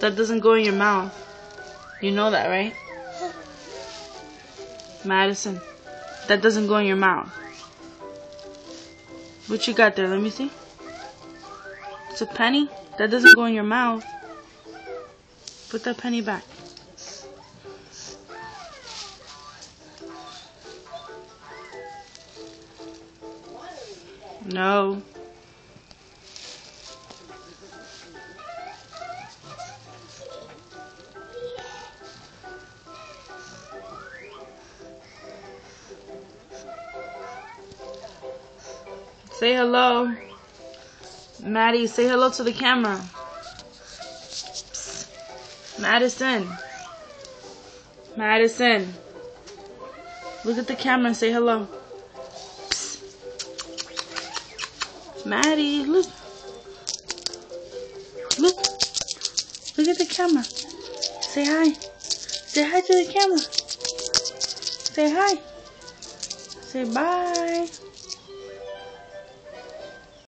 That doesn't go in your mouth. You know that, right? Madison, that doesn't go in your mouth. What you got there? Let me see. It's a penny? That doesn't go in your mouth. Put that penny back. No. Say hello. Maddie, say hello to the camera. Psst. Madison. Madison. Look at the camera and say hello. Psst. Maddie, look. Look. Look at the camera. Say hi. Say hi to the camera. Say hi. Say bye.